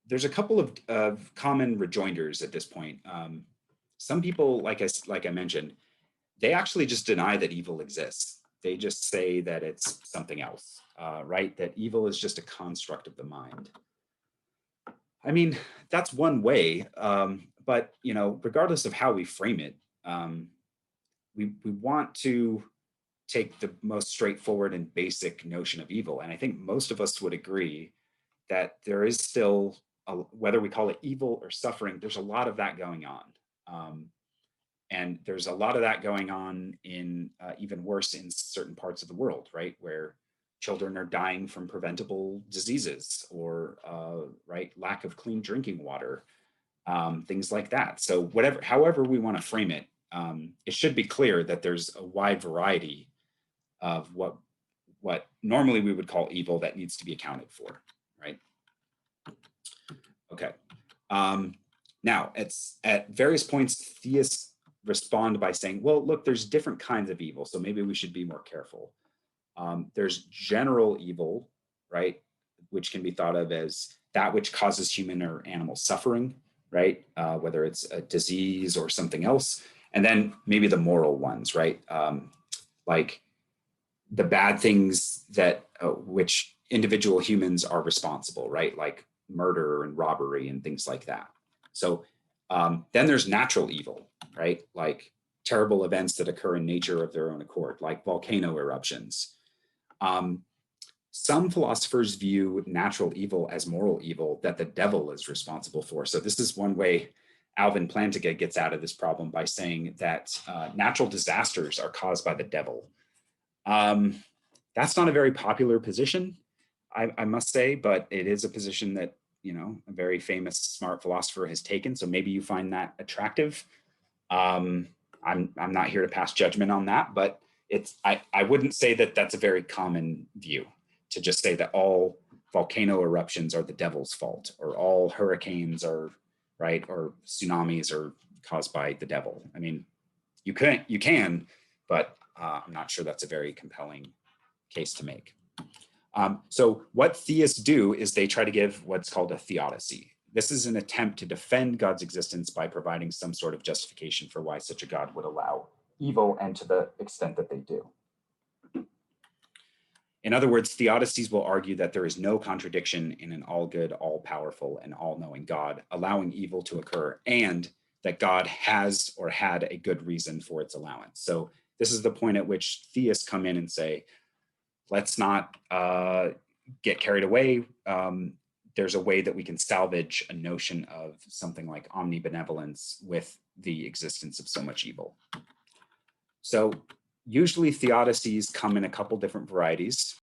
there's a couple of common rejoinders at this point. Some people, like I mentioned, they actually just deny that evil exists. They just say that it's something else, right? That evil is just a construct of the mind. I mean, that's one way, but regardless of how we frame it, we want to take the most straightforward and basic notion of evil. And I think most of us would agree that there is still, whether we call it evil or suffering, there's a lot of that going on. And there's a lot of that going on in even worse in certain parts of the world, right? Where children are dying from preventable diseases or right, lack of clean drinking water, things like that. So however we want to frame it, it should be clear that there's a wide variety of what normally we would call evil that needs to be accounted for, right? Okay. Now, at various points, theists respond by saying, well, look, there's different kinds of evil, so maybe we should be more careful. There's general evil, right, which can be thought of as that which causes human or animal suffering, right, whether it's a disease or something else. And then maybe the moral ones, right, like the bad things that which individual humans are responsible, right, like murder and robbery and things like that. So then there's natural evil, right, like terrible events that occur in nature of their own accord, like volcano eruptions. Some philosophers view natural evil as moral evil that the devil is responsible for. So this is one way Alvin Plantinga gets out of this problem, by saying that natural disasters are caused by the devil. That's not a very popular position, I must say, but it is a position that a very famous, smart philosopher has taken. So maybe you find that attractive. I'm not here to pass judgment on that, but I wouldn't say that that's a very common view, to just say that all volcano eruptions are the devil's fault, or all hurricanes are right, or tsunamis are caused by the devil. I mean, you can, but I'm not sure that's a very compelling case to make. So what theists do is they try to give what's called a theodicy. This is an attempt to defend God's existence by providing some sort of justification for why such a God would allow evil, and to the extent that they do. In other words, theodicies will argue that there is no contradiction in an all-good, all-powerful, and all-knowing God allowing evil to occur, and that God has or had a good reason for its allowance. So this is the point at which theists come in and say, let's not get carried away. There's a way that we can salvage a notion of something like omnibenevolence with the existence of so much evil. So usually theodicies come in a couple different varieties.